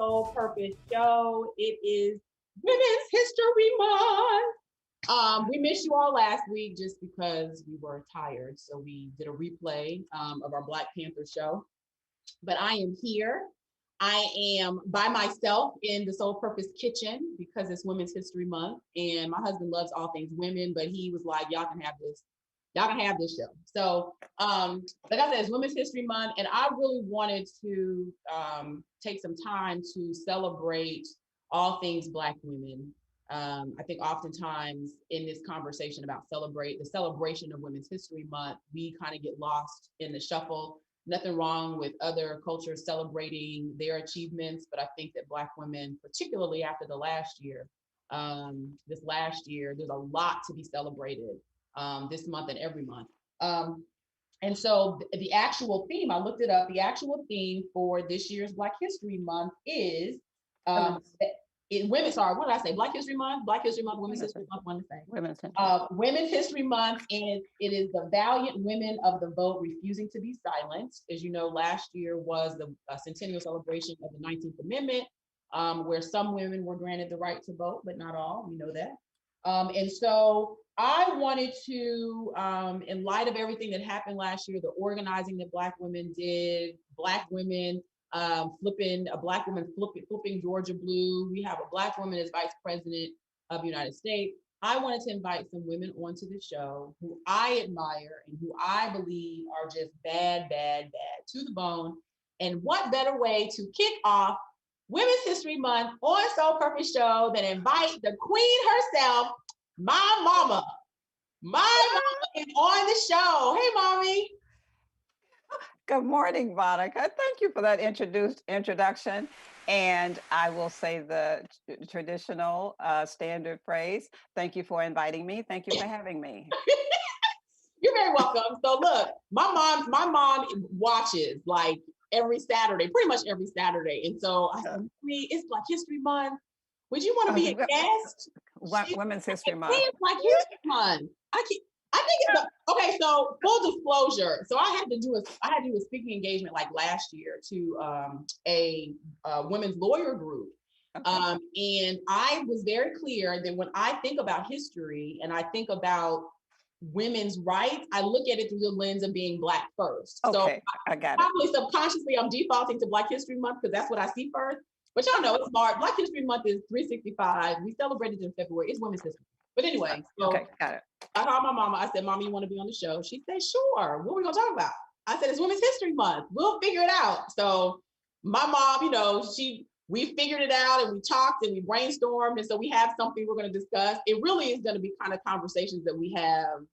Soul Purpose Show. It is Women's History Month. We missed you all last week just because we were tired. So we did a replay of our Black Panther show. But I am here. I am by myself in the Soul Purpose kitchen because it's Women's History Month. And my husband loves all things women, but he was like, y'all can have this. Y'all can have this show. So, like I said, it's Women's History Month, and I really wanted to take some time to celebrate all things Black women. I think oftentimes in this conversation about the celebration of Women's History Month, we kind of get lost in the shuffle. Nothing wrong with other cultures celebrating their achievements, but I think that Black women, particularly after the last year, there's a lot to be celebrated. This month and every month. And so the actual theme, I looked it up, the actual theme for this year's Black History Month is Black History Month, Women's History Month, one thing. Women's History Month, and it is the valiant women of the vote refusing to be silenced. As you know, last year was the centennial celebration of the 19th Amendment, where some women were granted the right to vote, but not all, we know that. And so I wanted to, in light of everything that happened last year, the organizing that Black women did, Black women flipping Georgia blue. We have a Black woman as vice president of the United States. I wanted to invite some women onto the show who I admire and who I believe are just bad to the bone. And what better way to kick off Women's History Month on Soul Purpose Show than invite the queen herself, my mama. My mama is on the show. Hey, mommy. Good morning, Monica. Thank you for that introduction. And I will say the traditional standard phrase. Thank you for inviting me. Thank you for having me. You're very welcome. So look, my mom watches like every Saturday, pretty much every Saturday. And so I said, it's Black History Month. Would you want to be a guest? Women's History Month. It's Black History Month. I think it's okay. So full disclosure. So I had to do a speaking engagement like last year to a women's lawyer group. Okay. And I was very clear that when I think about history and I think about women's rights, I look at it through the lens of being Black first. Okay, so I got probably it. Subconsciously, I'm defaulting to Black History Month because that's what I see first. But y'all know it's smart. Black History Month is 365. We celebrated in February. It's Women's History. But anyway, so okay, got it. I called my mama. I said, "Mama, you want to be on the show?" She said, "Sure. What are we gonna talk about?" I said, "It's Women's History Month. We'll figure it out." So my mom, we figured it out and we talked and we brainstormed. And so we have something we're going to discuss. It really is going to be kind of conversations that we have.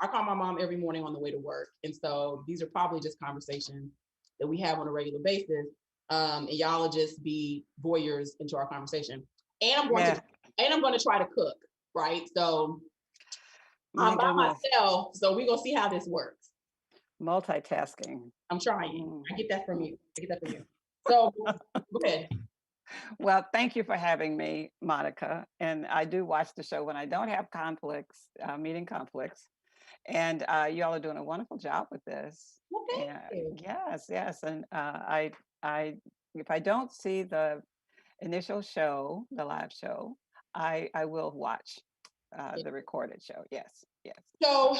I call my mom every morning on the way to work. And so these are probably just conversations that we have on a regular basis. And y'all will just be voyeurs into our conversation. And I'm going to try to cook, right? So I'm by myself. So we're going to see how this works. Multitasking. I'm trying. I get that from you. So go ahead. Well, thank you for having me, Monica. And I do watch the show when I don't have meeting conflicts. And y'all are doing a wonderful job with this. Well, thank you. Yes. And if I don't see the initial show, the live show, I will watch the recorded show. Yes. So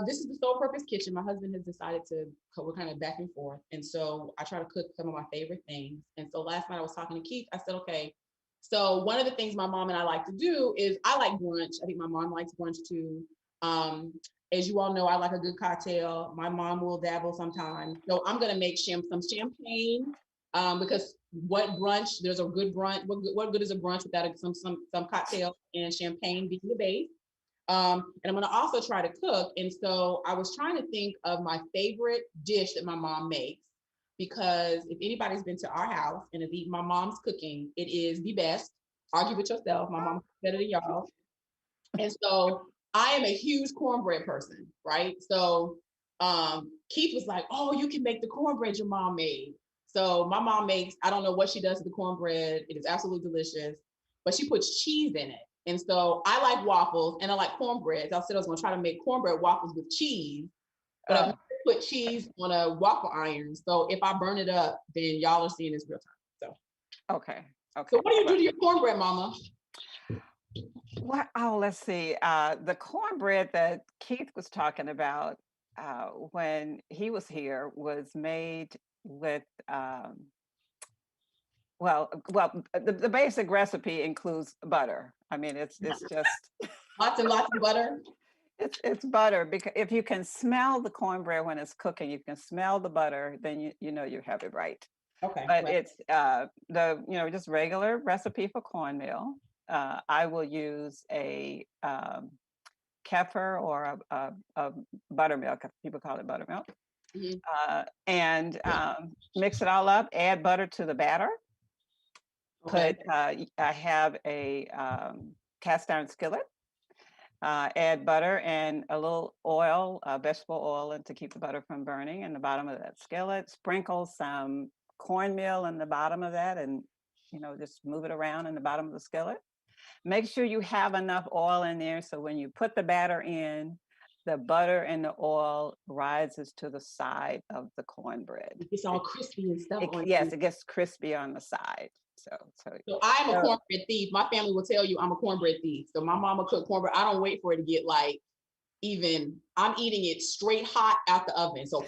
this is the Soul Purpose Kitchen. My husband has decided we're kind of back and forth. And so I try to cook some of my favorite things. And so last night I was talking to Keith. I said, okay, so one of the things my mom and I like to do is I like brunch. I think my mom likes brunch too. As you all know, I like a good cocktail. My mom will dabble sometimes. So I'm going to make some champagne because there's a good brunch. What good is a brunch without some cocktail and champagne being the base? And I'm going to also try to cook. And so I was trying to think of my favorite dish that my mom makes, because if anybody's been to our house and has eaten my mom's cooking, it is the best. Argue with yourself. My mom's better than y'all. And so I am a huge cornbread person, right? So Keith was like, "Oh, you can make the cornbread your mom made." So my mom I don't know what she does to the cornbread. It is absolutely delicious, but she puts cheese in it. And so I like waffles and I like cornbread. So I said I was going to try to make cornbread waffles with cheese, but I've never put cheese on a waffle iron. So if I burn it up, then y'all are seeing this real time. So Okay. So Okay. what do you do Well, to your cornbread, Mama? what? Oh, let's see. The cornbread that Keith was talking about when he was here was made with the basic recipe includes butter. I mean, it's just Lots and lots of butter. it's butter because if you can smell the cornbread when it's cooking, you can smell the butter, then you know you have it right. Okay, But right. it's just regular recipe for cornmeal. I will use a kefir or a buttermilk. People call it buttermilk, Mhm. and mix it all up. Add butter to the batter. Okay. I have a cast iron skillet. Add butter and a little oil, vegetable oil, and to keep the butter from burning in the bottom of that skillet. Sprinkle some cornmeal in the bottom of that, and just move it around in the bottom of the skillet. Make sure you have enough oil in there so when you put the batter in, the butter and the oil rises to the side of the cornbread. It gets all crispy and stuff on Yes, you. it gets crispy on the side. So I'm a So cornbread thief. My family will tell you I'm a cornbread thief. So my mama cook cornbread. I don't wait for it to get like even. I'm eating it straight hot out the oven. So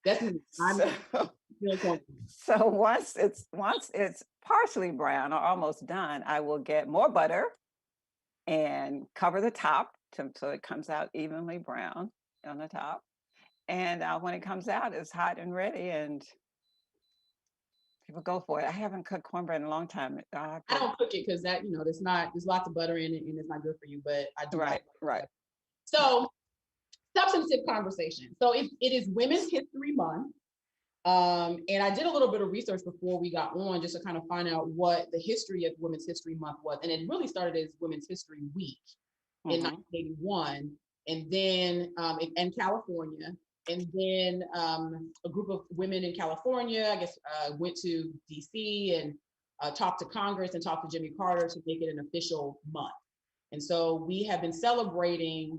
that's me. I'm so feeling cornbread. so once it's partially brown or almost done, I will get more butter and cover the top so it comes out evenly brown on the top. And when it comes out, it's hot and ready, and people go for it. I haven't cooked cornbread in a long time. I have I to. don't cook it because that there's lots of butter in it and it's not good for you. But I do like Right, right, it. right. So substantive conversation. So it is Women's History Month. And I did a little bit of research before we got on just to kind of find out what the history of Women's History Month was. And it really started as Women's History Week in Hmm. 1981, and then in California. And then a group of women in California, I guess, went to DC and talked to Congress and talked to Jimmy Carter to make it an official month. And so we have been celebrating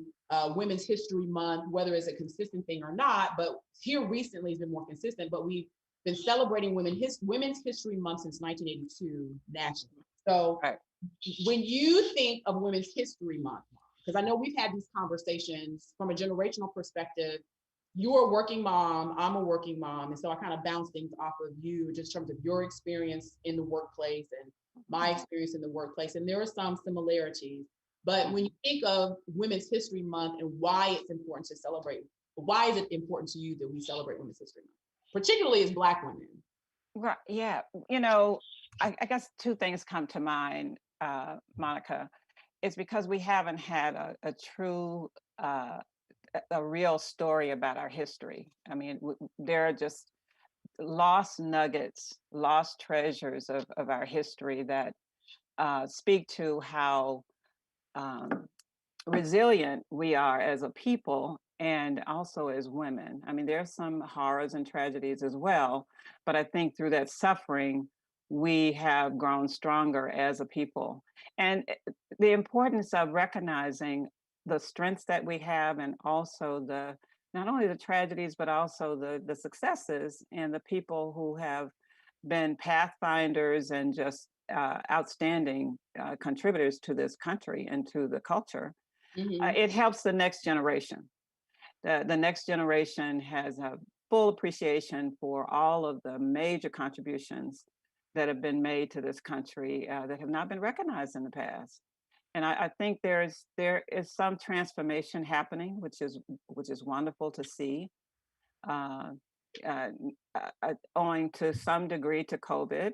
Women's History Month, whether it's a consistent thing or not, but here recently it's been more consistent, but we've been celebrating Women's History Month since 1982 nationally. So Right. when you think of Women's History Month, because I know we've had these conversations from a generational perspective, you're a working mom, I'm a working mom. And so I kind of bounce things off of you just in terms of your experience in the workplace and my experience in the workplace. And there are some similarities. But when you think of Women's History Month and why it's important to celebrate, why is it important to you that we celebrate Women's History Month, particularly as Black women? Right. Yeah. I guess two things come to mind, Monica. It's because we haven't had a true, a real story about our history. I mean, there are just lost nuggets, lost treasures of our history that speak to how um, resilient we are as a people and also as women. I mean, there's some horrors and tragedies as well, but I think through that suffering, we have grown stronger as a people. And the importance of recognizing the strengths that we have and also the not only the tragedies, but also the successes and the people who have been pathfinders and just outstanding contributors to this country and to the culture. Mm-hmm. It helps the next generation. The next generation has a full appreciation for all of the major contributions that have been made to this country that have not been recognized in the past. And I think there is some transformation happening, which is wonderful to see, uh, uh, owing to some degree to COVID.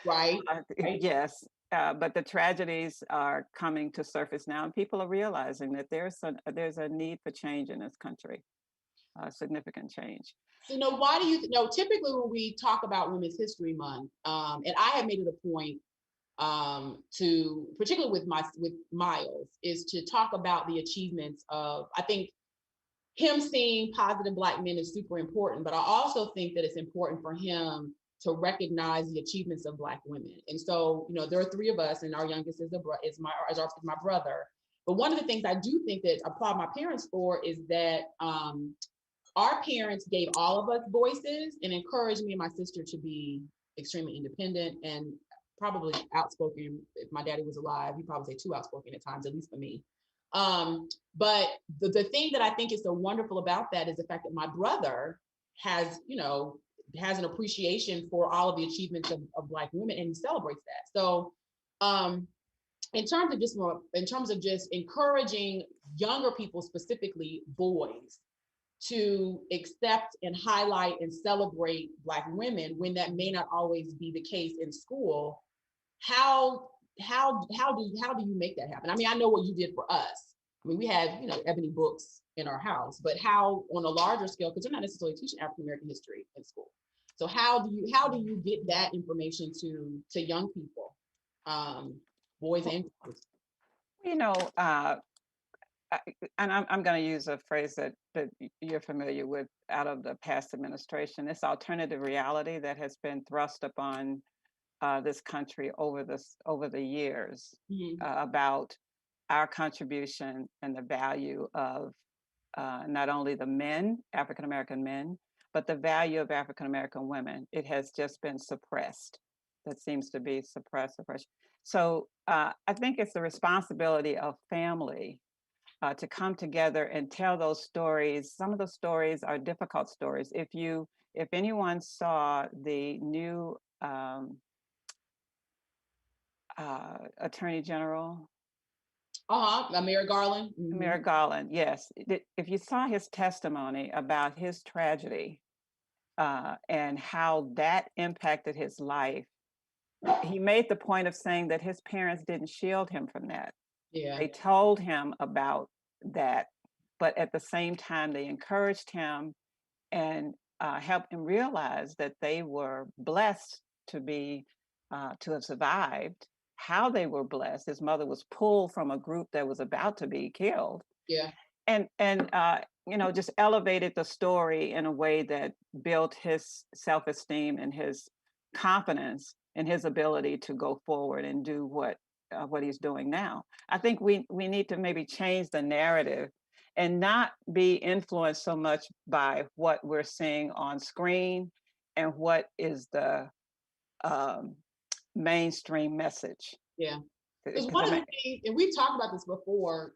Right. Right. Yes, but the tragedies are coming to surface now, and people are realizing that there's a need for change in this country, significant change. So, why do you know? Typically, when we talk about Women's History Month, and I have made it a point to, particularly with Miles, is to talk about the achievements of. I think him seeing positive Black men is super important, but I also think that it's important for him to recognize the achievements of Black women. And so, there are three of us, and our youngest is my brother. But one of the things I do think that I applaud my parents for is that our parents gave all of us voices and encouraged me and my sister to be extremely independent and probably outspoken. If my daddy was alive, he'd probably say too outspoken at times, at least for me. But the thing that I think is so wonderful about that is the fact that my brother has, has an appreciation for all of the achievements of Black women, and he celebrates that. So in terms of just encouraging younger people, specifically boys, to accept and highlight and celebrate Black women when that may not always be the case in school, how do you make that happen? I mean, I know what you did for us. I mean, we had ebony books in our house, but how on a larger scale, because they're not necessarily teaching African American history in school. So how do you get that information to young people, boys and girls? And I'm going to use a phrase that you're familiar with out of the past administration. This alternative reality that has been thrust upon this country over the years, about our contribution and the value of not only the men, African American men, but the value of African American women. It has just been suppressed. That seems to be suppressed. So I think it's the responsibility of family to come together and tell those stories. Some of the stories are difficult stories. If anyone saw the new Attorney General, Merrick Garland. Merrick Garland, yes. If you saw his testimony about his tragedy and how that impacted his life, he made the point of saying that his parents didn't shield him from that. Yeah. They told him about that, but at the same time, they encouraged him and helped him realize that they were blessed to have survived. How they were blessed. His mother was pulled from a group that was about to be killed. Yeah. And just elevated the story in a way that built his self-esteem and his confidence in his ability to go forward and do what he's doing now. I think we need to maybe change the narrative and not be influenced so much by what we're seeing on screen and what is the mainstream message. Yeah. Because one of the things, and we've talked about this before,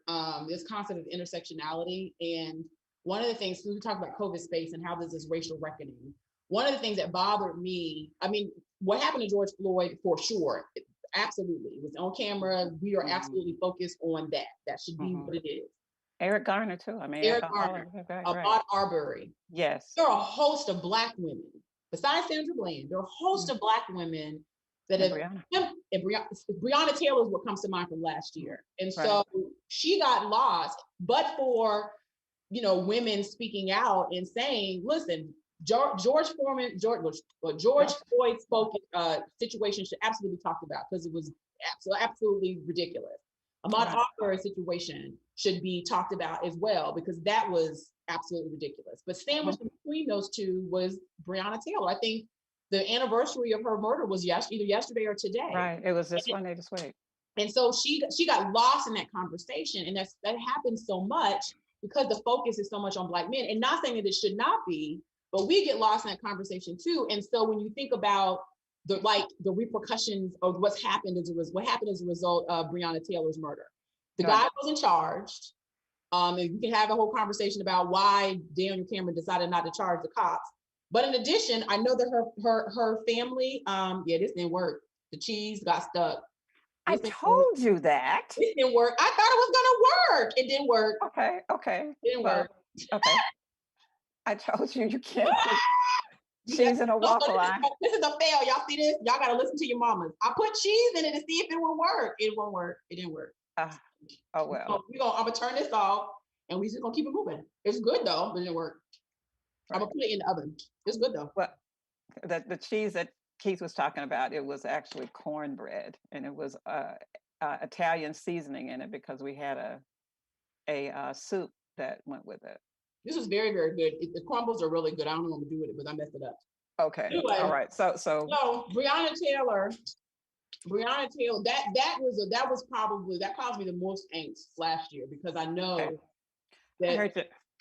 this concept of intersectionality, and one of the things, we talked about COVID space and how there's this racial reckoning. One of the things that bothered me, I mean, what happened to George Floyd, for sure, absolutely, it was on camera. We are absolutely focused on that. That should be what it is. Eric Garner too. I mean, Eric Garner, Ahmaud Arbery. Yes. There are a host of Black women, besides Sandra Bland, there are a host of Black women that have, and Breonna Taylor is what comes to mind from last year. And so she got lost, but for, women speaking out and saying, listen, George Floyd's situation should absolutely be talked about because it was absolutely ridiculous. Ahmaud Arbery's situation should be talked about as well because that was absolutely ridiculous. But sandwiched in between those two was Breonna Taylor. I think the anniversary of her murder was either yesterday or today. Right, it was this week. And so she got lost in that conversation, and that happens so much because the focus is so much on Black men. And not saying that it should not be, but we get lost in that conversation too. And so when you think about the repercussions of what happened as a result of Breonna Taylor's murder, the guy wasn't charged. And you can have a whole conversation about why Daniel Cameron decided not to charge the cops. But in addition, I know that her family, this didn't work. The cheese got stuck. I told you that. It didn't work. I thought it was gonna work. It didn't work. Okay. It didn't work. Okay. I told you can't put cheese in a waffle line. This is a fail. Y'all see this? Y'all gotta listen to your mamas. I put cheese in it to see if it will work. It won't work. It didn't work. Oh well. I'm gonna turn this off and we just gonna keep it moving. It's good though, but it didn't work. I'm gonna put it in the oven. It's good though. Well, the cheese that Keith was talking about, it was actually cornbread, and it was Italian seasoning in it because we had a soup that went with it. This is very, very good. The crumbles are really good. I don't know what to do with it, but I messed it up. Okay. Anyway, all right. So Breonna Taylor, that caused me the most angst last year because I know that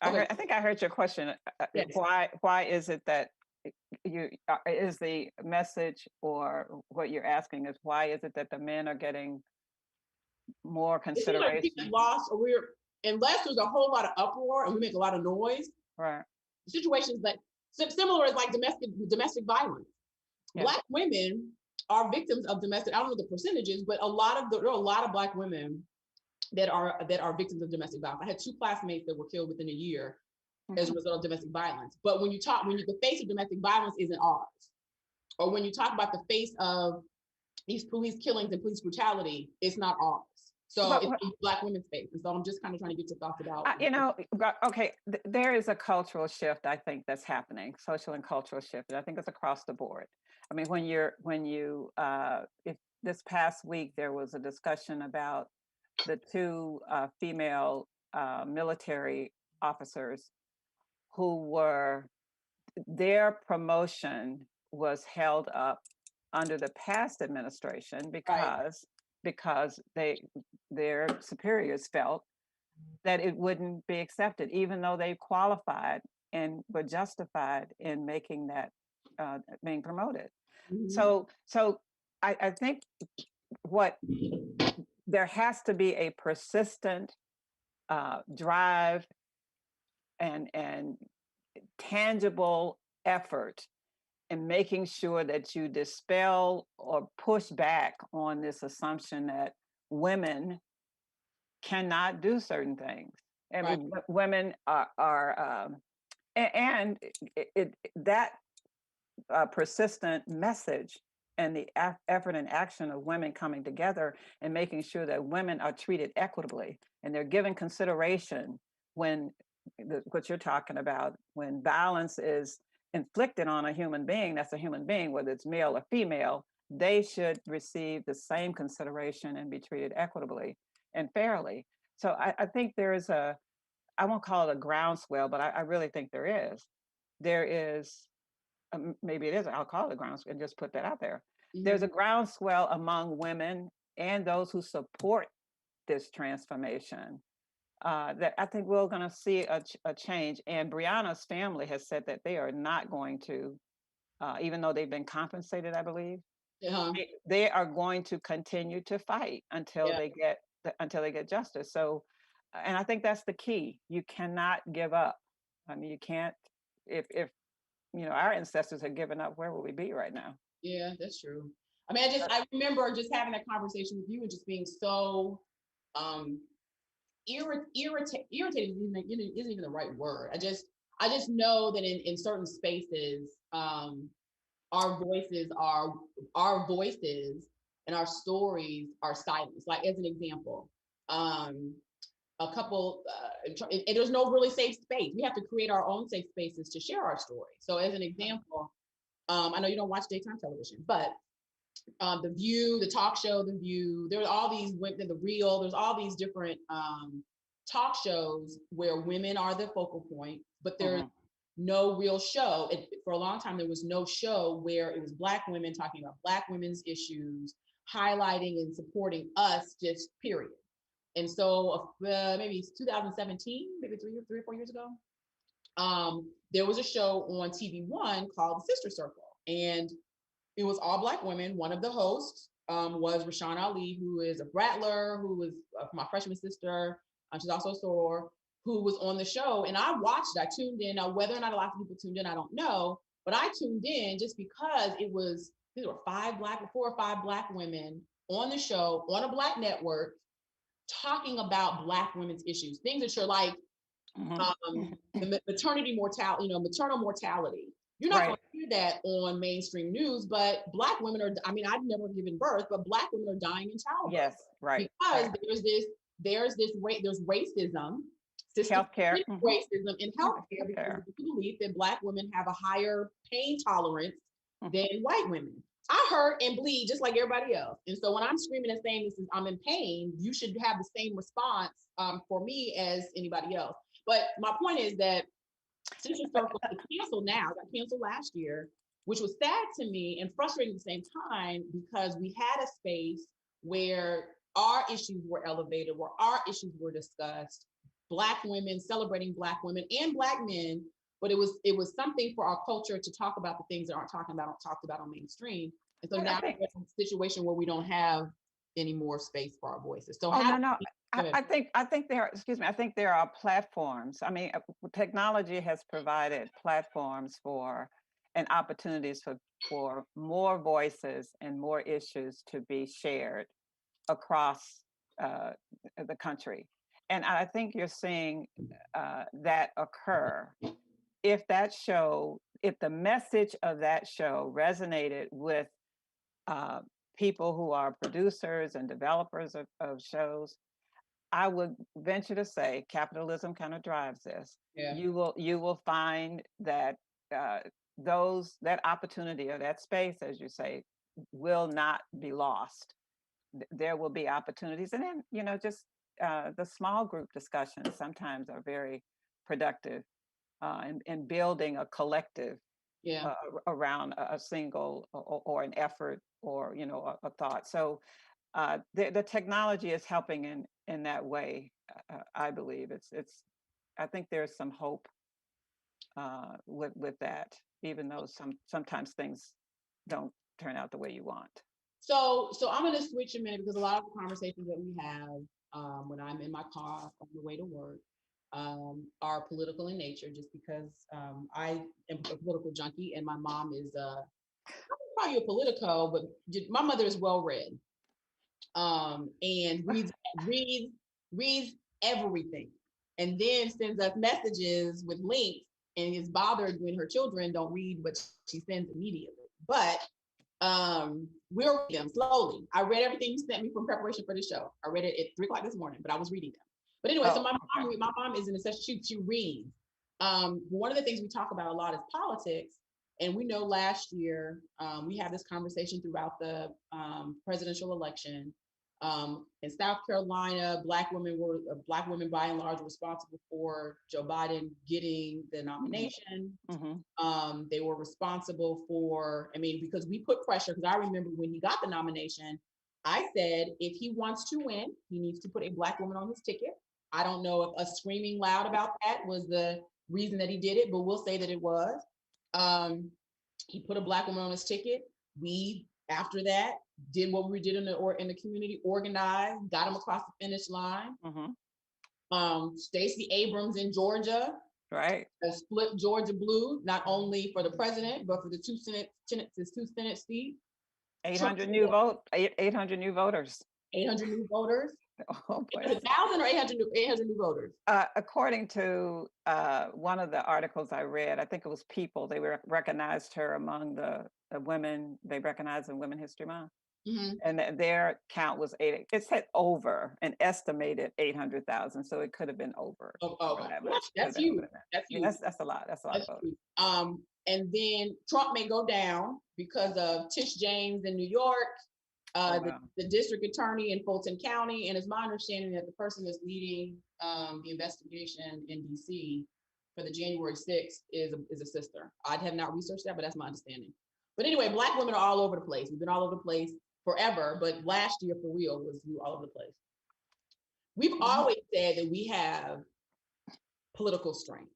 Okay. I think I heard your question. Yes. Why is it that you is the message, or what you're asking is, why is it that the men are getting more It seems like people consideration? lost, or unless there's a whole lot of uproar and we make a lot of noise, Right. situations that similar is like domestic violence. Yeah. Black women are victims of domestic. I don't know the percentages, but there are a lot of Black women that are victims of domestic violence. I had two classmates that were killed within a year as a result of domestic violence. But the face of domestic violence isn't ours, or when you talk about the face of these police killings and police brutality, it's not ours. So But it's Black women's face. And so I'm just kind of trying to get your thoughts about. okay, there is a cultural shift, I think, that's happening, social and cultural shift. And I think it's across the board. I mean, if this past week there was a discussion about the two female military officers who were, their promotion was held up under the past administration Right. because their superiors felt that it wouldn't be accepted, even though they qualified and were justified in making that being promoted. Mm-hmm. So I think what there has to be a persistent drive and tangible effort in making sure that you dispel or push back on this assumption that women cannot do certain things. I Right. mean, women and that persistent message and the effort and action of women coming together and making sure that women are treated equitably and they're given consideration when what you're talking about, when violence is inflicted on a human being, that's a human being, whether it's male or female, they should receive the same consideration and be treated equitably and fairly. So I think there is I won't call it a groundswell, but I really think there is. There is, maybe it is, I'll call it a groundswell and just put that out there. There's Mm-hmm. a groundswell among women and those who support this transformation that I think we're going to see a change. And Brianna's family has said that they are not going to, even though they've been compensated, I believe, Uh-huh. they are going to continue to fight until Yeah. they get justice. So, and I think that's the key. You cannot give up. I mean, you can't. If our ancestors had given up, where would we be right now? Yeah, that's true. I mean, I remember just having that conversation with you and just being so um irritated isn't even the right word. I just know that in certain spaces, our voices and our stories are silenced. Like as an example, um, a couple, and there's no really safe space. We have to create our own safe spaces to share our story. So as an example, I know you don't watch daytime television, but The View, the talk show, The View. There's all these women, The Real. There's all these different talk shows where women are the focal point, but there's Mhm. no real show. For a long time, there was no show where it was Black women talking about Black women's issues, highlighting and supporting us, just period. And so maybe it's 2017, maybe 3 or 4 years ago, there was a show on TV1 called The Sister Circle, and it was all Black women. One of the hosts was Rashawn Ali, who is a Bratler, who was my freshman sister. She's also a soror, who was on the show. And I tuned in. Now, whether or not a lot of people tuned in, I don't know. But I tuned in just because there were 4 or 5 Black women on the show, on a Black network, talking about Black women's issues, things that you're like, Mhm. the maternity mortality, maternal mortality. You're not going Right. to hear that on mainstream news, but Black women are, I mean, I've never given birth, but Black women are dying in childbirth Yes. Right. because Right. there's racism, Healthcare. systematic racism in healthcare because Healthcare. of the belief that Black women have a higher pain tolerance Mhm. than white women. I hurt and bleed just like everybody else. And so when I'm screaming and saying I'm in pain, you should have the same response for me as anybody else. But my point is that Sister Circle is canceled now. It got canceled last year, which was sad to me and frustrating at the same time because we had a space where our issues were elevated, where our issues were discussed. Black women, celebrating Black women and Black men, but it was something for our culture to talk about the things that aren't talked about on mainstream. And so now we're in a situation where we don't have any more space for our voices. So I think there are, excuse me, I think there are platforms. I mean, technology has provided platforms for and opportunities for more voices and more issues to be shared across the country. And I think you're seeing that occur. If the message of that show resonated with people who are producers and developers of shows, I would venture to say capitalism kind of drives this. Yeah. You will find that that opportunity or that space, as you say, will not be lost. There will be opportunities, and then just the small group discussions sometimes are very productive in building a collective around a single or an effort or a thought. So the technology is helping in that way. I believe I think there's some hope with that, even though sometimes things don't turn out the way you want. So I'm going to switch a minute because a lot of the conversations that we have when I'm in my car on the way to work are political in nature, just because I am a political junkie and my mom is I wouldn't call you a politico, but my mother is well read and reads everything, and then sends us messages with links and is bothered when her children don't read what she sends immediately. But we'll read them slowly. I read everything you sent me from preparation for the show. I read it at 3 o'clock this morning, but I was reading them. But anyway, so my mom is in a session. She reads. One of the things we talk about a lot is politics. And we know last year, we had this conversation throughout the presidential election. In South Carolina, Black women by and large were responsible for Joe Biden getting the nomination. Mm-hmm. They were responsible for, because we put pressure, because I remember when he got the nomination, I said, if he wants to win, he needs to put a Black woman on his ticket. I don't know if us screaming loud about that was the reason that he did it, but we'll say that it was. He put a Black woman on his ticket. We, after that, did what we did in the community, organized, got him across the finish line. Mm-hmm. Stacey Abrams in Georgia, right, split Georgia blue, not only for the president but for the two Senate seats. 800 new voters. 800 new voters. 800 new voters. Oh, boy. 1,000 or 800 new voters. According to one of the articles I read, I think it was People. They recognized her among the women. They recognized in Women History Month. Mm-hmm. And their count was it said over an estimated 800,000, so it could have been over. That's huge. That's huge. That's a lot. That's a lot of voters. And then Trump may go down because of Tish James in New York, the district attorney in Fulton County, and it's my understanding that the person that's leading the investigation in DC for the January 6th is a sister. I have not researched that, but that's my understanding. But anyway, Black women are all over the place. We've been all over the place forever, but last year for real was all over the place. We've always said that we have political strength.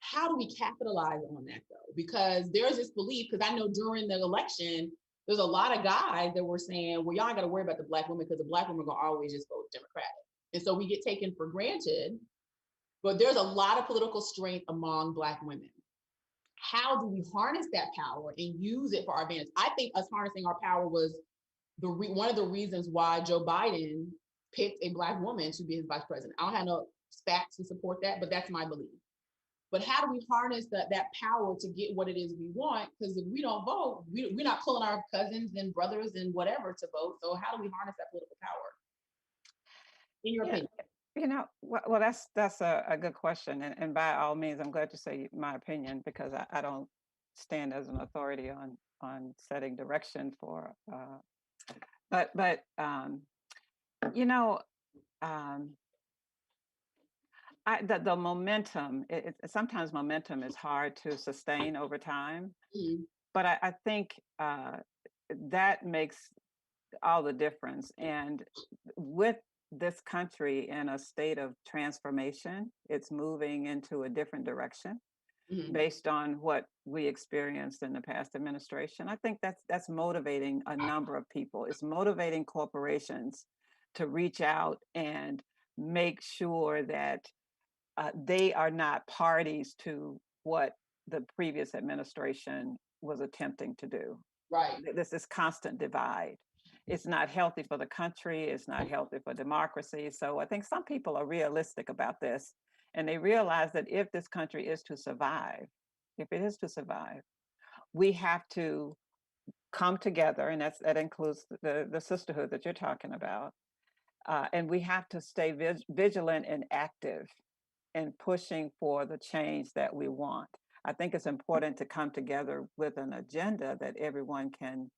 How do we capitalize on that though? Because there's this belief, because I know during the election, there's a lot of guys that were saying, well, y'all got to worry about the Black women because the Black women are going to always just vote Democratic. And so we get taken for granted, but there's a lot of political strength among Black women. How do we harness that power and use it for our advantage? I think us harnessing our power was one of the reasons why Joe Biden picked a Black woman to be his vice president. I don't have no facts to support that, but that's my belief. But how do we harness that power to get what it is we want? Because if we don't vote, we're not pulling our cousins and brothers and whatever to vote. So how do we harness that political power? In your opinion? Well, that's a good question. And by all means, I'm glad to say my opinion, because I don't stand as an authority on setting direction for, but the momentum, sometimes momentum is hard to sustain over time, but I think that makes all the difference. And with this country in a state of transformation. It's moving into a different direction Mhm. based on what we experienced in the past administration. I think that's motivating a number of people. It's motivating corporations to reach out and make sure that they are not parties to what the previous administration was attempting to do. Right. This is constant divide. It's not healthy for the country. It's not healthy for democracy. So I think some people are realistic about this, and they realize that if this country is to survive, if it is to survive, we have to come together, and that includes the sisterhood that you're talking about, and we have to stay vigilant and active in pushing for the change that we want. I think it's important to come together with an agenda that everyone can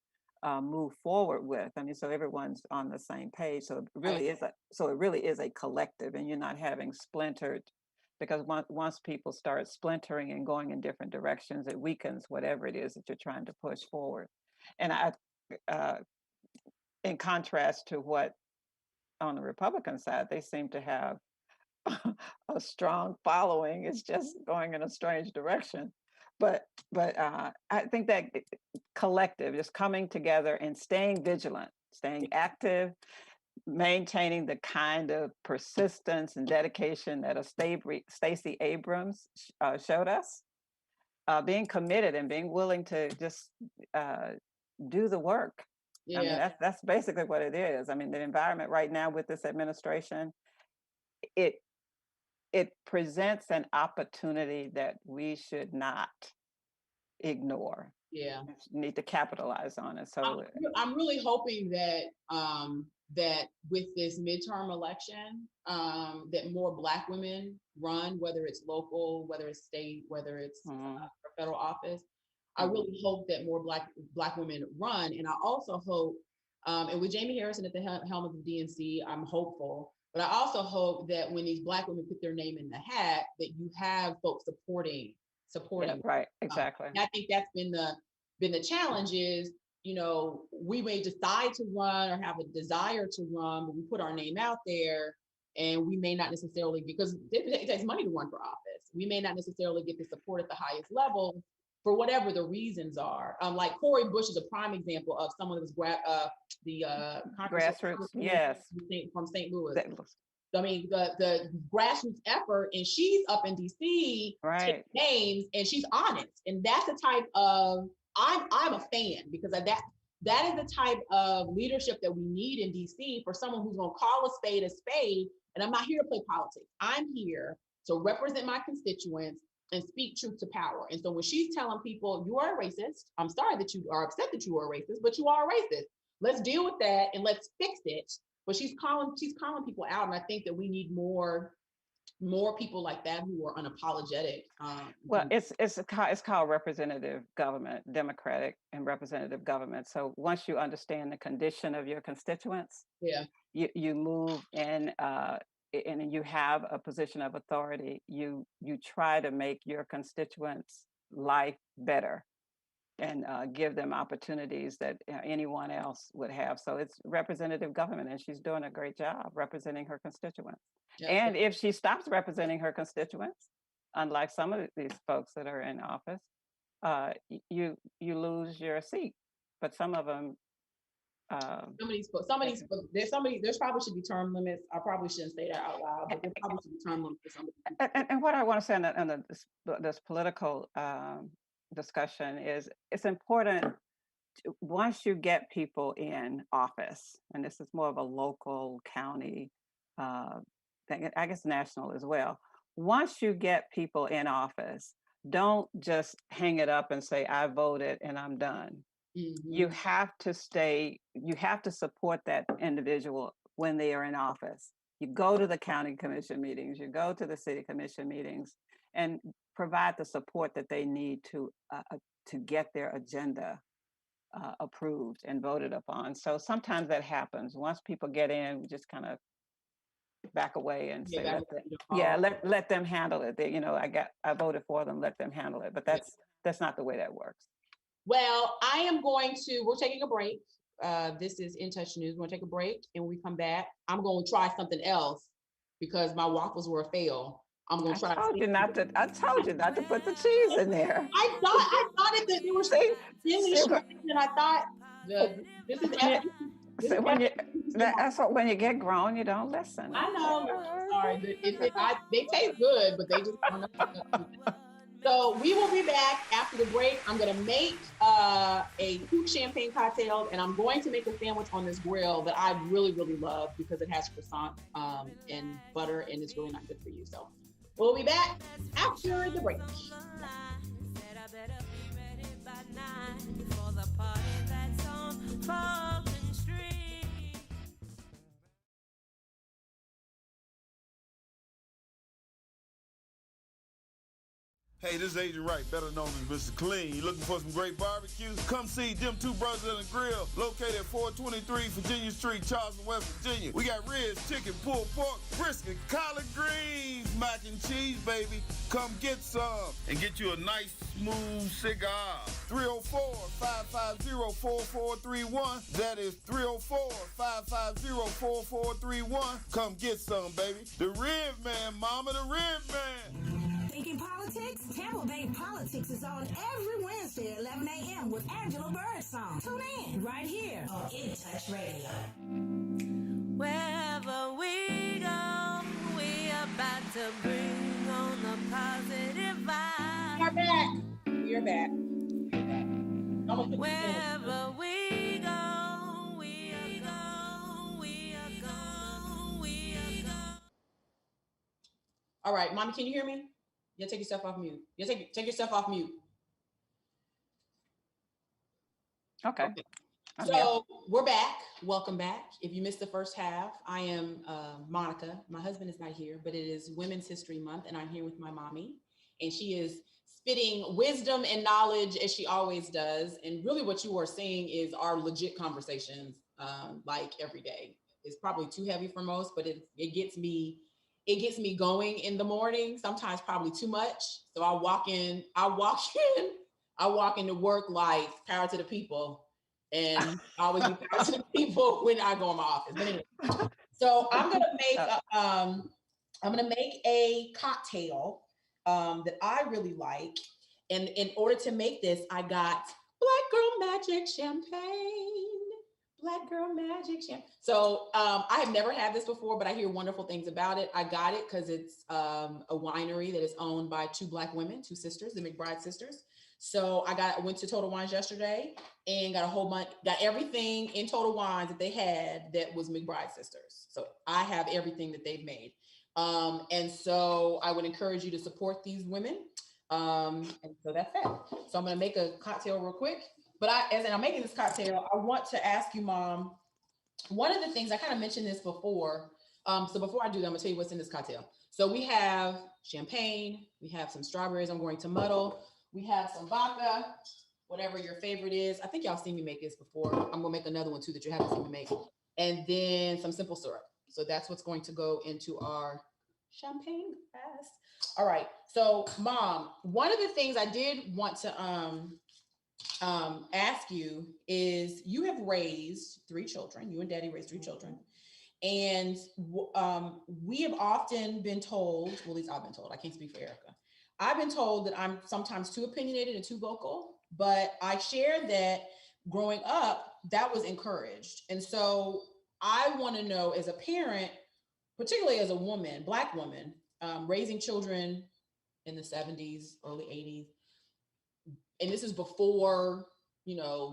move forward with. I mean, so everyone's on the same page. Right. So it really is a collective, and you're not having splintered. Because once people start splintering and going in different directions, it weakens whatever it is that you're trying to push forward. And uh, in contrast to what on the Republican side, they seem to have a strong following. It's just going in a strange direction. But I think that collective, just coming together and staying vigilant, staying active, maintaining the kind of persistence and dedication that a Stacey Abrams showed us, being committed and being willing to just uh, do the work. I mean, Yeah. that's basically what it is. I mean, the environment right now with this administration, it it presents an opportunity that we should not ignore. Yeah. We need to capitalize on it. I'm, So I'm really hoping that that with this midterm election, that more Black women run, whether it's local, whether it's state, whether it's mhm, for federal office. I mhm. really hope that more Black women run, and I also hope, and with Jamie Harrison at the helm of the DNC, I'm hopeful. But I also hope that when these Black women put their name in the hat, that you have folks Yeah, supporting. right, exactly. And I think that's been the challenge is, we may decide to run or have a desire to run, but we put our name out there and we may not necessarily, because it takes money to run for office. We may not necessarily get the support at the highest level for whatever the reasons are. Like Cori Bush is a prime example of someone that was the Grassroots, congresswoman yes. from St. Louis. That looks I mean, the grassroots effort, and she's up in DC taking right. names, and she's honest, and that's the type of I'm a fan because of that is the type of leadership that we need in DC for someone who's going to call a spade a spade. And I'm not here to play politics. I'm here to represent my constituents and speak truth to power. And so when she's telling people you are a racist, I'm sorry that you are upset that you are a racist, but you are a racist. Let's deal with that and let's fix it. But she's calling people out, and I think that we need more people like that who are unapologetic. Well, it's called representative government, democratic and representative government. So once you understand the condition of your constituents, Yeah, you move in and you have a position of authority. You try to make your constituents' life better and give them opportunities that anyone else would have. So it's representative government, and she's doing a great job representing her constituents. yeah. And if she stops representing her constituents, unlike some of these folks that are in office, you lose your seat. But some of them, There's probably should be term limits. I probably shouldn't say that out loud, but there probably should be term limits for some of these people. and what I want to say this political discussion is it's important once you get people in office, and this is more of a local county thing, I guess national as well. Once you get people in office, don't just hang it up and say, I voted and I'm done. You Mhm. have to you have to support that individual when they are in office. You go to the county commission meetings, you go to the city commission meetings, and provide the support that they need to get their agenda approved and voted upon. So sometimes that happens. Once people get in, we just kind of back away and Yeah, say, back let with them, the yeah, call. let them handle it. I voted for them, let them handle it. But Yeah. that's not the way that works. Well, we're taking a break. This is In Touch News. We're gonna take a break, and when we come back, I'm gonna try something else because my waffles were a fail. I'm gonna try. I told you not to put the cheese in there. I thought that they were See, really see, strange, and I thought this is when you, this is see, when you, after. that's what, when you get grown, you don't listen. I know. I'm sorry, but they taste good, but they just don't know. So we will be back after the break. I'm gonna make a 2 champagne cocktails, and I'm going to make a sandwich on this grill that I really, really love because it has croissant and butter, and it's really not good for you. So we'll be back after the break. Hey, this is Agent Wright, better known as Mr. Clean. You looking for some great barbecue? Come see them two brothers in the grill, located at 423 Virginia Street, Charleston, West Virginia. We got ribs, chicken, pulled pork, brisket, collard greens, mac and cheese, baby. Come get some and get you a nice, smooth cigar. 304-550-4431. That is 304-550-4431. Come get some, baby. The Rib Man, mama, the Rib Man. Thinking politics? Tampa Bay Politics is on every Wednesday at 11 a.m. with Angela Birdsong. Tune in right here on In Touch Radio. Wherever we go, we about to bring on the positive vibe. We're back. We're back. Wherever we go, we are go. All right, mommy, can you hear me? Yeah, take yourself off mute. Yeah, take yourself off mute. Okay. So we're back. Welcome back. If you missed the first half, I am Monica. My husband is not here, but it is Women's History Month, and I'm here with my mommy, and she is spitting wisdom and knowledge as she always does. And really, what you are seeing is our legit conversations, like every day. It's probably too heavy for most, but it gets me. It gets me going in the morning. Sometimes probably too much. So I walk into work like power to the people. And I always be power to the people when I go in my office. But anyway, so I'm gonna make a cocktail that I really like. And in order to make this, I got Black Girl Magic champagne. Black Girl Magic champagne. So I have never had this before, but I hear wonderful things about it. I got it because it's a winery that is owned by 2 Black women, 2 sisters, the McBride sisters. So I went to Total Wines yesterday and got got everything in Total Wines that they had that was McBride sisters. So I have everything that they've made. And so I would encourage you to support these women. And so that's that. So I'm gonna make a cocktail real quick. But as I'm making this cocktail, I want to ask you, Mom, one of the things I kind of mentioned this before. So before I do that, I'm gonna tell you what's in this cocktail. So we have champagne, we have some strawberries I'm going to muddle, we have some vodka, whatever your favorite is. I think y'all seen me make this before. I'm gonna make another one too that you haven't seen me make. And then some simple syrup. So that's what's going to go into our champagne glass. All right. So Mom, one of the things I did want to ask you is you have raised 3 children. You and Daddy raised 3 children. And we have often been told, well, at least I've been told, I can't speak for Erica. I've been told that I'm sometimes too opinionated and too vocal, but I shared that growing up, that was encouraged. And so I want to know, as a parent, particularly as a woman, Black woman, raising children in the 70s, early 80s, and this is before,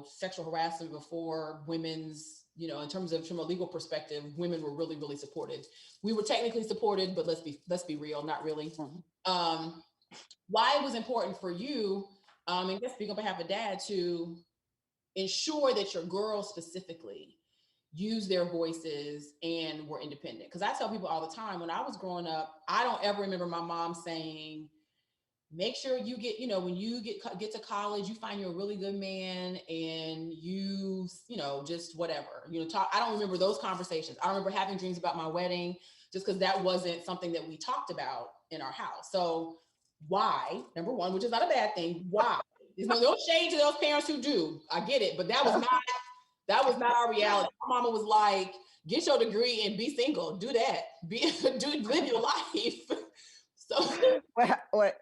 sexual harassment, before women's, in terms of from a legal perspective, women were really, really supported. We were technically supported, but let's be real, not really. Mm-hmm. Why it was important for you, and just speak on behalf of Dad, to ensure that your girls specifically use their voices and were independent. Because I tell people all the time, when I was growing up, I don't ever remember my mom saying, make sure you get, when you get to college, you find you a really good man and you, just whatever, talk. I don't remember those conversations. I don't remember having dreams about my wedding, just because that wasn't something that we talked about in our house. So why, number one, which is not a bad thing, why? There's no shade to those parents who do. I get it, but that was That was not our reality. My mama was like, get your degree and be single. Do that. Live your life. So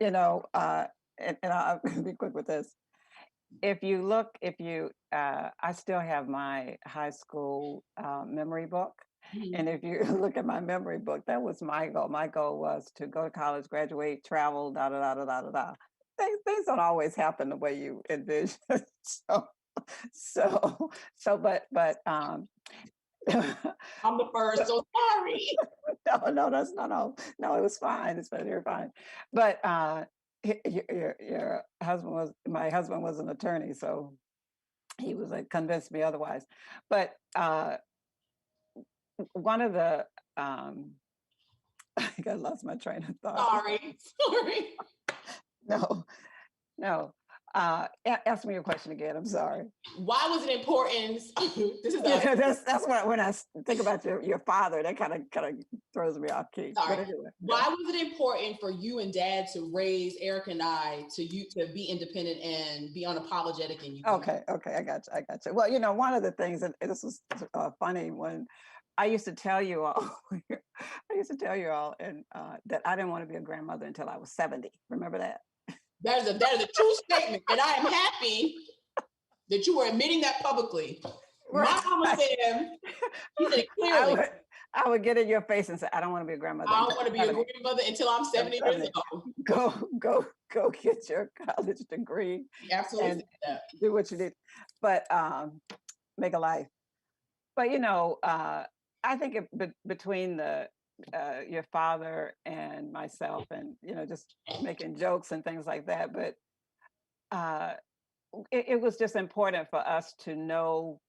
and I'll be quick with this. I still have my high school memory book. And if you look at my memory book, that was my goal. My goal was to go to college, graduate, travel, da da da da da da da. Things don't always happen the way you envision. But I'm the first, so sorry. no, that's no, it was fine. It's very fine. But your husband my husband was an attorney, so he was like convinced me otherwise. But one of the I think I lost my train of thought. Sorry. No. Ask me your question again. I'm sorry. Why was it important? This is that's what when I think about your father, that kind of throws me off key. Sorry. Anyway, why was it important for you and Dad to raise Eric and I to be independent and be unapologetic in you? Okay, I got you. Well, one of the things, and this was funny when I used to tell you all, and that I didn't want to be a grandmother until I was 70. Remember that? That is a true statement, and I am happy that you were admitting that publicly. Right. My mama said, she said clearly. I would get in your face and say, I don't want to be a grandmother. I don't want to be a grandmother until I'm 70 years old. Go get your college degree. Absolutely. And do what you did. But make a life. But I think between your father and myself, and just making jokes and things like that, but it was just important for us to know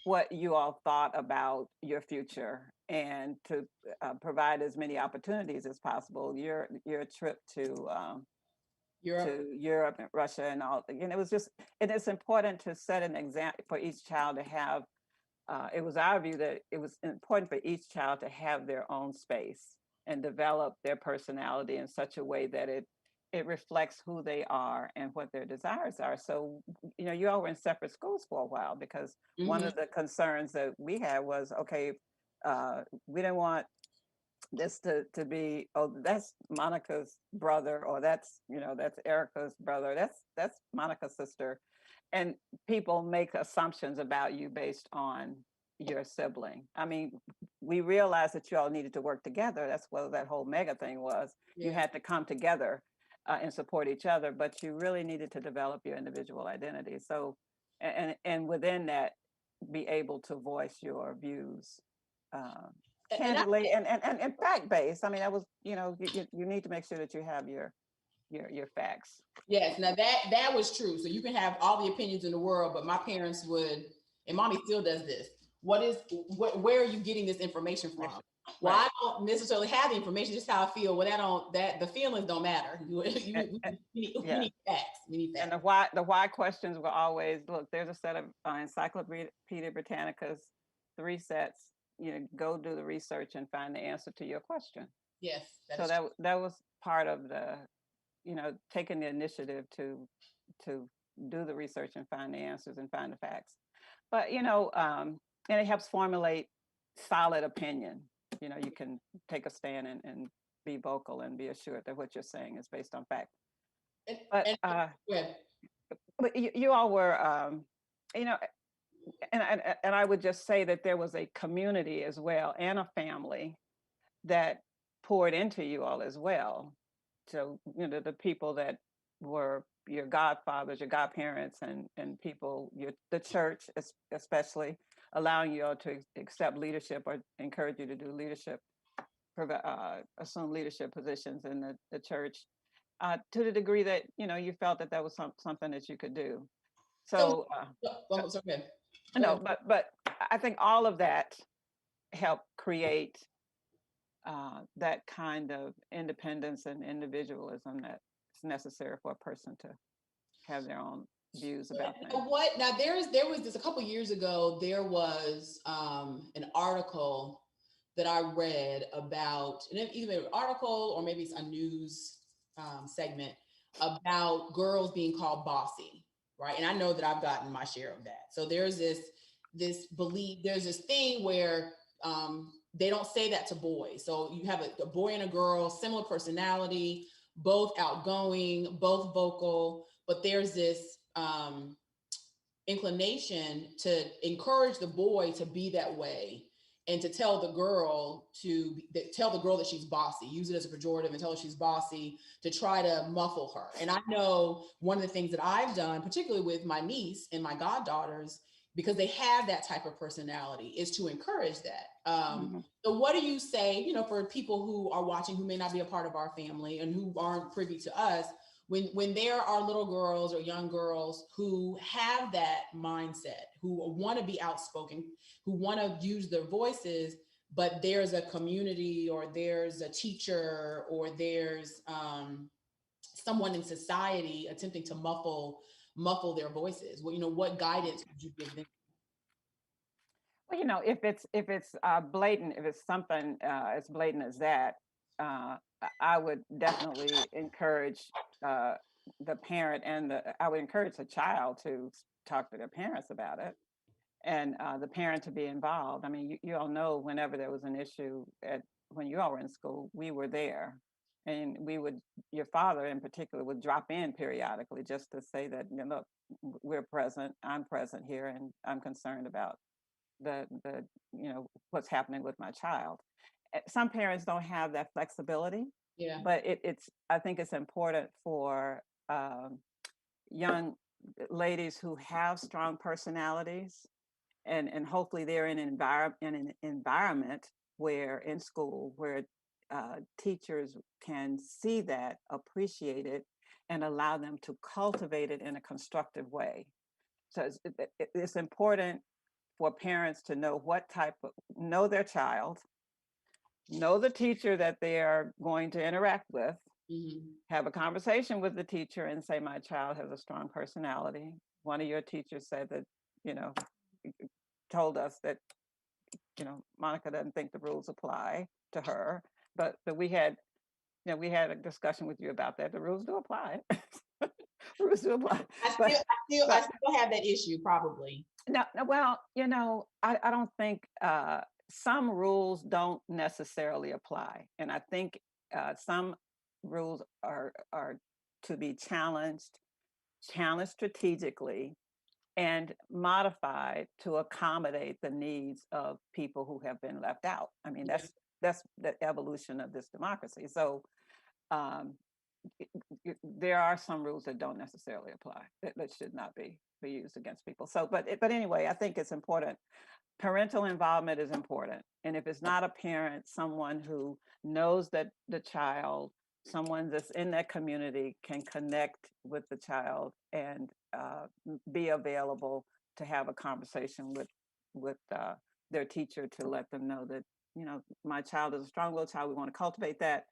what you all thought about your future, and to provide as many opportunities as possible. Your trip to Europe and Russia and all, it's important to set an example for each child to have. It was our view that it was important for each child to have their own space and develop their personality in such a way that it reflects who they are and what their desires are. So, you all were in separate schools for a while, because one of the concerns that we had was, okay, we didn't want this to be, oh, that's Monica's brother, or that's Erica's brother, that's Monica's sister. And people make assumptions about you based on your sibling. I mean, we realized that you all needed to work together. That's what that whole mega thing was. Yeah. You had to come together and support each other, but you really needed to develop your individual identity. So, and within that, be able to voice your views candidly and fact-based. I mean, that was, you need to make sure that you have your facts. Yes, now that was true. So you can have all the opinions in the world, but my parents would, and mommy still does this. Where are you getting this information from? Well, right. I don't necessarily have the information, just how I feel. Well, the feelings don't matter. We need facts. We need facts. And the why questions were always, look, there's a set of Encyclopedia Britannica's 3 sets. Go do the research and find the answer to your question. Yes. That was part of the, taking the initiative to do the research and find the answers and find the facts. But, and it helps formulate solid opinion. You can take a stand and be vocal and be assured that what you're saying is based on fact. But you all were, and I would just say that there was a community as well, and a family that poured into you all as well. So, the people that were your godfathers, your godparents, and people, the church especially, allowing you all to accept leadership or encourage you to do leadership, assume leadership positions in the church, to the degree that, you felt that was something that you could do. So, it's okay. No, but I think all of that helped create that kind of independence and individualism that's necessary for a person to have their own views about things. Now there was this a couple years ago. There was an article that I read about, and either an article or maybe it's a news segment about girls being called bossy, right? And I know that I've gotten my share of that. So there's this belief, there's this thing where they don't say that to boys. So you have a boy and a girl, similar personality, both outgoing, both vocal, but there's this inclination to encourage the boy to be that way and to tell the girl that she's bossy, use it as a pejorative and tell her she's bossy, to try to muffle her. And I know one of the things that I've done, particularly with my niece and my goddaughters, because they have that type of personality, is to encourage that. So what do you say, for people who are watching, who may not be a part of our family and who aren't privy to us, when there are little girls or young girls who have that mindset, who want to be outspoken, who want to use their voices, but there's a community or there's a teacher or there's someone in society attempting to muffle their voices? Well, what guidance would you give them? Well, if it's blatant, if it's something as blatant as that, I would definitely encourage the parent I would encourage the child to talk to their parents about it, and the parent to be involved. I mean, you all know, whenever there was an issue when you all were in school, we were there, and your father in particular would drop in periodically just to say that, look, we're present, I'm present here, and I'm concerned about the what's happening with my child. Some parents don't have that flexibility, but I think it's important for young ladies who have strong personalities, and hopefully they're in an environment where, in school, where teachers can see that, appreciate it, and allow them to cultivate it in a constructive way. So it's important for parents to know know their child, know the teacher that they are going to interact with, have a conversation with the teacher and say, my child has a strong personality. One of your teachers said that, told us that, Monica doesn't think the rules apply to her, but we had a discussion with you about that. The rules do apply. Rules do apply. I still have that issue, probably. No, well, I don't think some rules don't necessarily apply, and I think some rules are to be challenged strategically, and modified to accommodate the needs of people who have been left out. I mean, that's the evolution of this democracy. So there are some rules that don't necessarily apply, that should not be used against people. So, but anyway, I think it's important. Parental involvement is important. And if it's not a parent, someone who knows that the child, someone that's in that community, can connect with the child and be available to have a conversation with their teacher, to let them know that, my child is a strong-willed child. We want to cultivate that.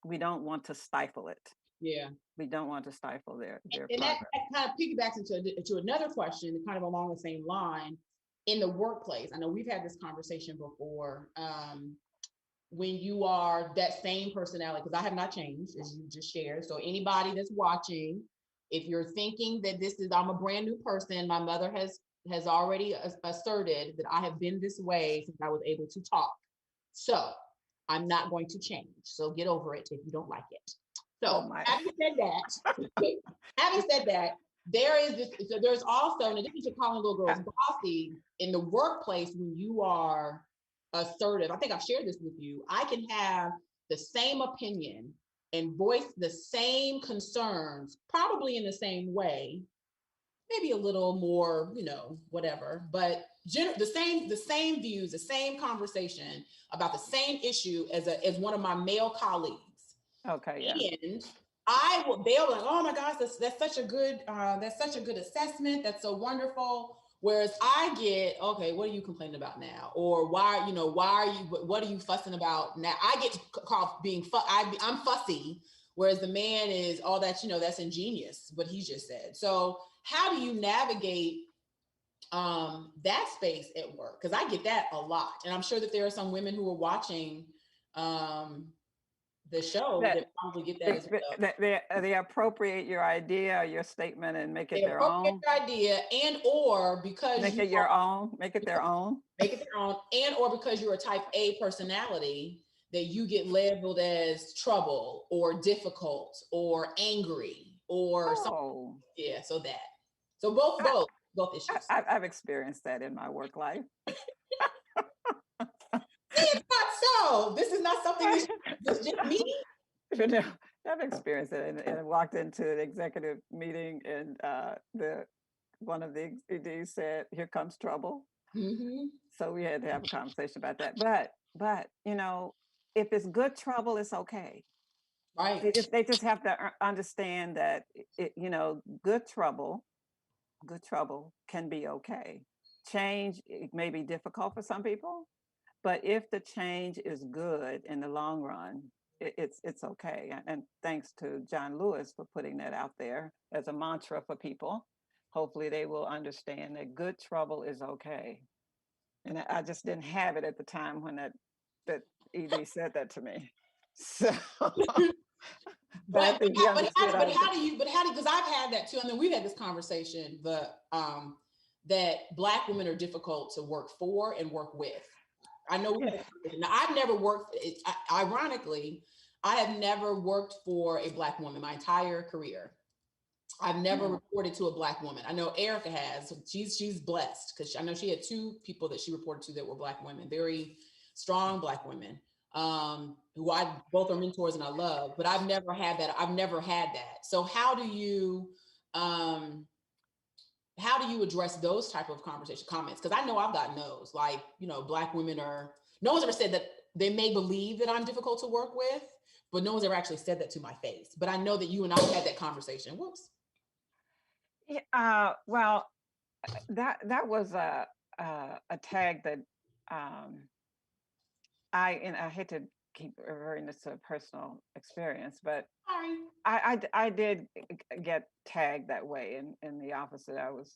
We don't want to stifle it. Yeah. We don't want to stifle their and that kind of piggybacks into another question, kind of along the same line. In the workplace, I know we've had this conversation before. When you are that same personality, because I have not changed, as you just shared. So anybody that's watching, if you're thinking that I'm a brand new person, my mother has already asserted that I have been this way since I was able to talk. So I'm not going to change. So get over it if you don't like it. So having said that, there's also, in addition to calling little girls bossy, in the workplace, when you are assertive, I think I've shared this with you, I can have the same opinion and voice the same concerns, probably in the same way, maybe a little more, whatever, but the same views, the same conversation about the same issue as one of my male colleagues. Okay, yeah. And they'll be like, oh my gosh, that's such a good assessment. That's so wonderful. Whereas I get, okay, what are you complaining about now? Or what are you fussing about now? I get called being I'm fussy, whereas the man is, oh, that's ingenious, what he just said. So how do you navigate that space at work? Because I get that a lot. And I'm sure that there are some women who are watching the show, That they probably get that as well. that they appropriate your idea or your statement and make it They their appropriate own. your idea, and or because Make you it your own. Make it their own. make it their own, and or because you're a type A personality, that you get labeled as trouble or difficult or angry or something. Oh, Yeah, so that. So both issues. I've experienced that in my work life. It's not so. This is not something that's just me. You know, I've experienced it, and I walked into an executive meeting, and one of the EDs said, "Here comes trouble." Mm-hmm. So we had to have a conversation about that. But if it's good trouble, it's okay. Right. They just have to understand that good trouble can be okay. Change, it may be difficult for some people, but if the change is good in the long run, it's okay. And thanks to John Lewis for putting that out there as a mantra for people. Hopefully they will understand that good trouble is okay. And I just didn't have it at the time when that ED said that to me. So, I think he understood. How do you? Because I've had that too. I mean, we've had this conversation, that Black women are difficult to work for and work with. I know. Now, I've never worked. Ironically, I have never worked for a Black woman my entire career. I've never reported to a Black woman. I know Erica has. She's blessed because I know she had 2 people that she reported to that were Black women, very strong Black women, who I both are mentors and I love. But I've never had that. So how do you address those type of comments? Because I know I've gotten those. Like, Black women are. No one's ever said that. They may believe that I'm difficult to work with, but no one's ever actually said that to my face. But I know that you and I had that conversation. Whoops. Yeah, well, that was a tag that I hate to keep referring this to a personal experience, but Sorry. I did get tagged that way in the office that I was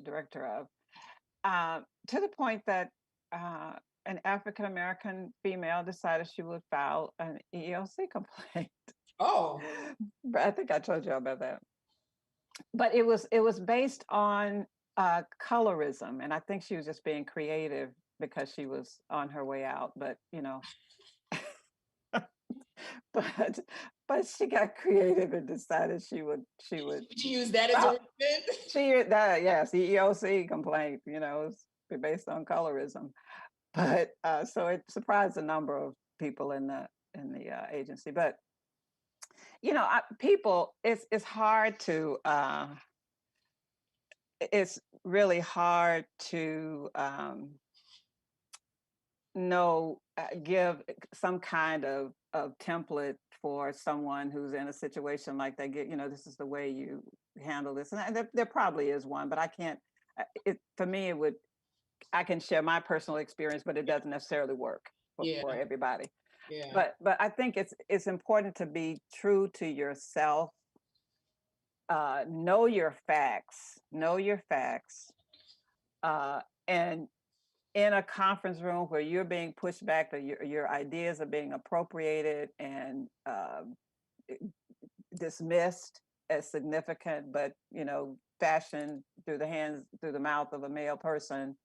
director of, to the point that an African American female decided she would file an EEOC complaint. Oh, But I think I told you about that. But it was based on colorism, and I think she was just being creative because she was on her way out. But but she got creative and decided she would use that as a reason. yes, EEOC complaint. It's based on colorism. But so it surprised a number of people in the agency. But people, it's hard to. It's really hard to give some kind of template for someone who's in a situation like that. This is the way you handle this, and there probably is one, but I can't. For me, I can share my personal experience, but it doesn't necessarily work for everybody. Yeah. But I think it's important to be true to yourself. Know your facts, and in a conference room where you're being pushed back, or your ideas are being appropriated and dismissed as significant, but fashioned through the mouth of a male person,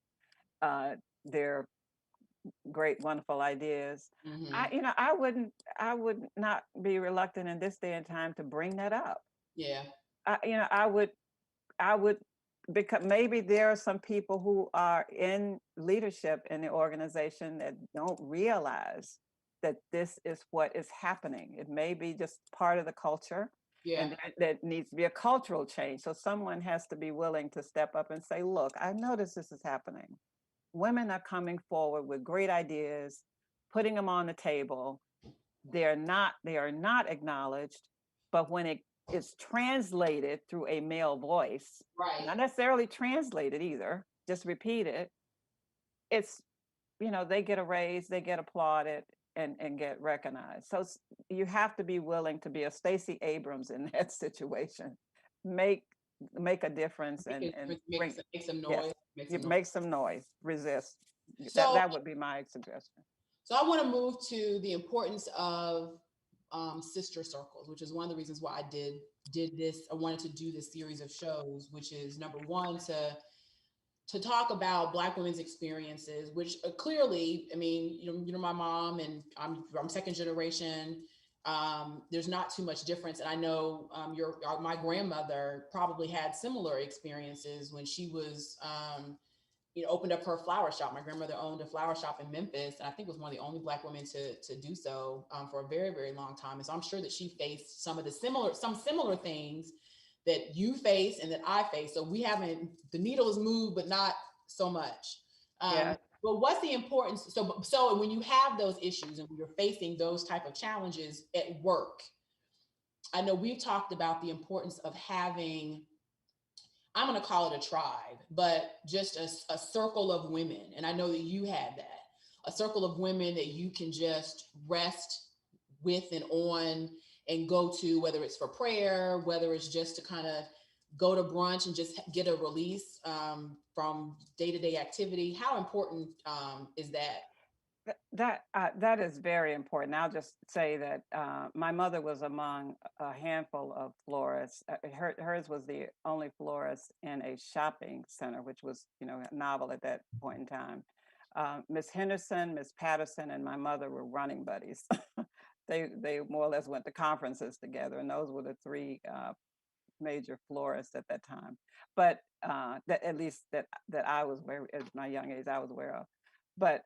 they're great, wonderful ideas. Mm-hmm. I would not be reluctant in this day and time to bring that up. Yeah. I would, because maybe there are some people who are in leadership in the organization that don't realize that this is what is happening. It may be just part of the culture, and that needs to be a cultural change. So someone has to be willing to step up and say, look, I notice this is happening. Women are coming forward with great ideas, putting them on the table. They are not acknowledged, but when it is translated through a male voice, right, not necessarily translated either, just repeated, it's, they get a raise, they get applauded and get recognized. So you have to be willing to be a Stacey Abrams in that situation. Make a difference and make some noise. Yes, make some noise, resist. So that would be my suggestion. So I want to move to the importance of sister circles, which is one of the reasons why I did this. I wanted to do this series of shows, which is number one, to talk about Black women's experiences, which clearly, I mean, you know, my mom, and I'm second generation. There's not too much difference, and I know my grandmother probably had similar experiences when she was, opened up her flower shop. My grandmother owned a flower shop in Memphis, and I think was one of the only Black women to do so for a very, very long time. And so I'm sure that she faced some similar things that you face and that I face. So the needle has moved, but not so much. Yeah. But what's the importance? So when you have those issues and when you're facing those type of challenges at work, I know we've talked about the importance of having, I'm going to call it a tribe, but just a circle of women. And I know that you had that, a circle of women that you can just rest with and on and go to, whether it's for prayer, whether it's just to kind of go to brunch and just get a release from day-to-day activity. How important is that? That is very important. I'll just say that my mother was among a handful of florists. Hers was the only florist in a shopping center, which was, novel at that point in time. Miss Henderson, Miss Patterson, and my mother were running buddies. They more or less went to conferences together, and those were the three major florists at that time. But that at least that I was aware at my young age, I was aware of. But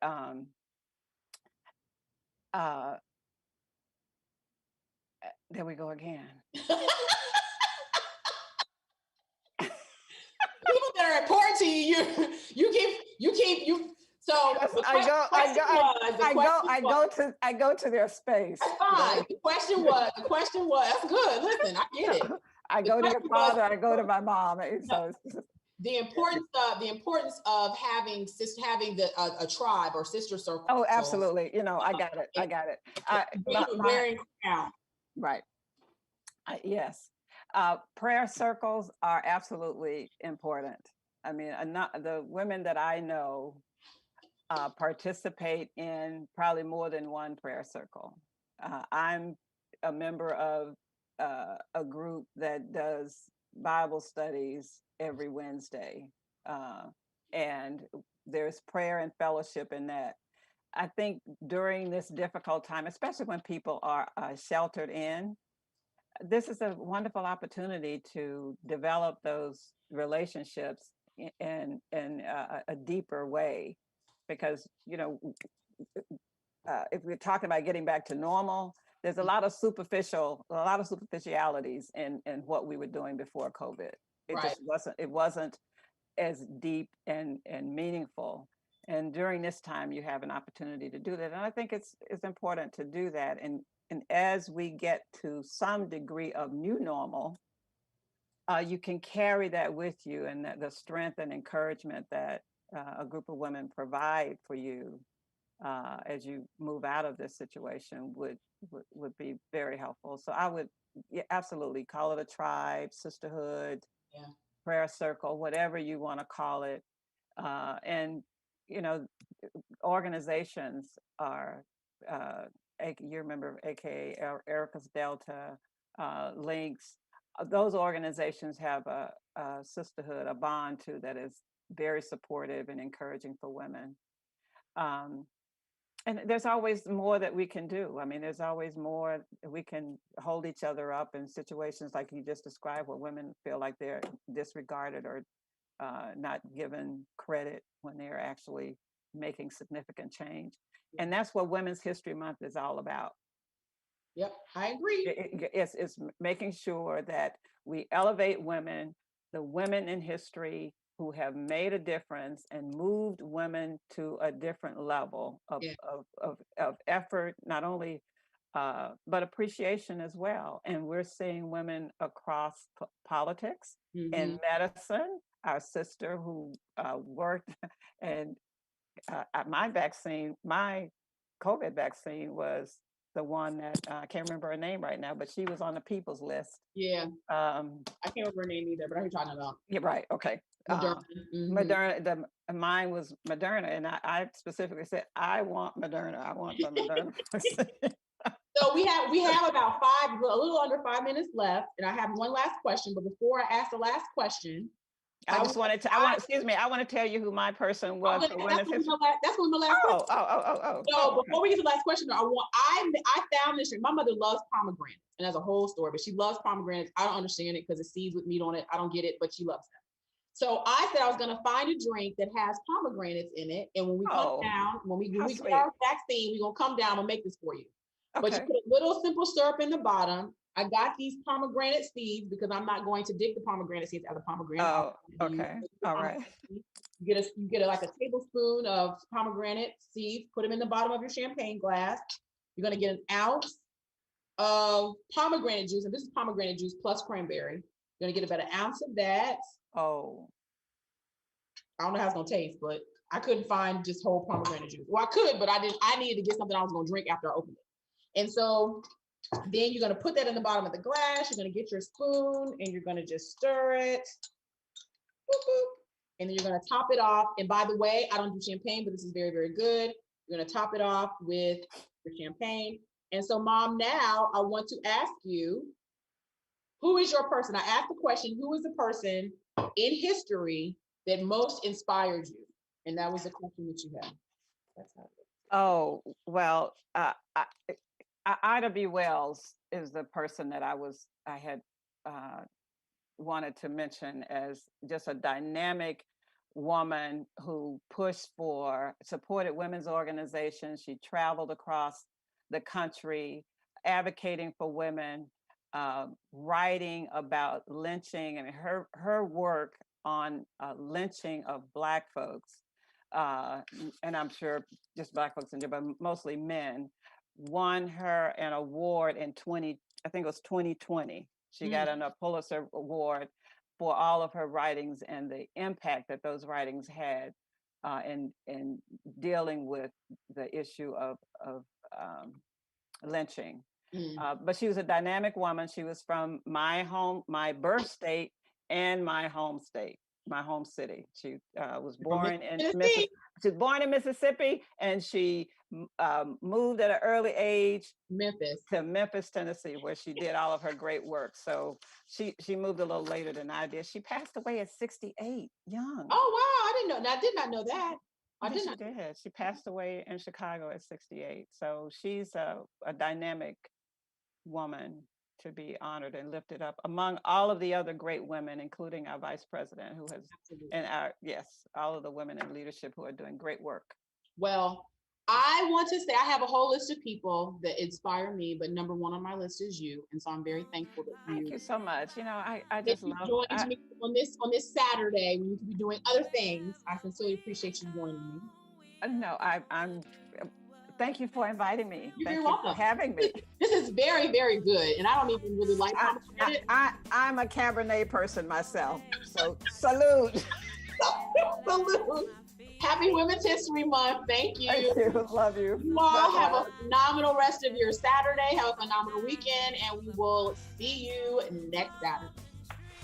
there we go again. People that are important to you, you keep. So I go to their space. That's fine. The question was, that's good. Listen, I get it. I go to your father, I go to my mom. So the importance of having a tribe or sister circle. Oh, absolutely. I got it. Wearing crown. Right. Yes. Prayer circles are absolutely important. I mean, the women that I know participate in probably more than one prayer circle. I'm a member of a group that does Bible studies every Wednesday. And there's prayer and fellowship in that. I think during this difficult time, especially when people are sheltered in, this is a wonderful opportunity to develop those relationships in a deeper way. Because, if we're talking about getting back to normal, there's a lot of superficialities in what we were doing before COVID. It wasn't as deep and meaningful. And during this time, you have an opportunity to do that. And I think it's important to do that. And as we get to some degree of new normal, you can carry that with you, and the strength and encouragement that a group of women provide for you as you move out of this situation would be very helpful. So I would absolutely call it a tribe, sisterhood, prayer circle, whatever you want to call it. And organizations are, you remember AKA Erica's Delta, Links. Those organizations have a sisterhood, a bond too, that is very supportive and encouraging for women. And there's always more that we can do. I mean, there's always more we can hold each other up in situations like you just described, where women feel like they're disregarded or not given credit when they're actually making significant change. And that's what Women's History Month is all about. Yep, I agree. It's making sure that we elevate women, the women in history who have made a difference and moved women to a different level of effort, not only, but appreciation as well. And we're seeing women across politics, in medicine. Our sister who worked and my COVID vaccine was the one that I can't remember her name right now, but she was on the people's list. Yeah. I can't remember her name either, but I know you're talking about. Yeah, right. Okay. Moderna. Moderna. Mine was Moderna, and I specifically said, I want Moderna. I want the Moderna vaccine. So we have about a little under 5 minutes left, and I have one last question. But before I ask the last question, I want to tell you who my person was. That's gonna be my last question. So before we get to the last question, I found this drink. My mother loves pomegranates, and that's a whole story. But she loves pomegranates. I don't understand it because it's seeds with meat on it. I don't get it, but she loves them. So I said I was gonna find a drink that has pomegranates in it, and when we come down, when we get our vaccine, we're gonna come down and make this for you. Okay. But you put a little simple syrup in the bottom. I got these pomegranate seeds because I'm not going to dig the pomegranate seeds out of the pomegranate. Oh, okay. All right. You get like a tablespoon of pomegranate seeds, put them in the bottom of your champagne glass. You're going to get an ounce of pomegranate juice, and this is pomegranate juice plus cranberry. You're going to get about an ounce of that. Oh. I don't know how it's going to taste, but I couldn't find just whole pomegranate juice. Well, I could, but I didn't. I needed to get something I was going to drink after I opened it. And so then you're going to put that in the bottom of the glass. You're going to get your spoon and you're going to just stir it. Boop, boop. And then you're going to top it off. And by the way, I don't do champagne, but this is very, very good. You're going to top it off with your champagne. And so, Mom, now I want to ask you, who is your person? I asked the question, who is the person in history that most inspired you? And that was the question that you had. That's how it is. Oh, well, Ida B. Wells is the person that I had wanted to mention as just a dynamic woman who supported women's organizations. She traveled across the country advocating for women, writing about lynching, and her work on lynching of Black folks, and I'm sure just Black folks in there, but mostly men, won her an award in 2020. She got a Pulitzer Award for all of her writings and the impact that those writings had in dealing with the issue of lynching. But she was a dynamic woman. She was from my birth state and my home state, my home city. She was born in Mississippi, and she moved at an early age to Memphis, Tennessee, where she did all of her great work. So she moved a little later than I did. She passed away at 68, young. Oh wow, I did not know that. She passed away in Chicago at 68. So she's a dynamic woman to be honored and lifted up among all of the other great women, including our vice president, who has, and all of the women in leadership who are doing great work. Well, I want to say I have a whole list of people that inspire me, but number one on my list is you, and so I'm very thankful that Thank you so much. You know, I just love joining me on this Saturday when you could be doing other things. I sincerely appreciate you joining me. No, I'm. Thank you for inviting me. You're welcome for having me. This is very, very good, and I don't even really like it. I'm a Cabernet person myself, so salute. Salute. Happy Women's History Month. Thank you. Thank you. Love you. You all have a phenomenal rest of your Saturday. Have a phenomenal weekend, and we will see you next Saturday.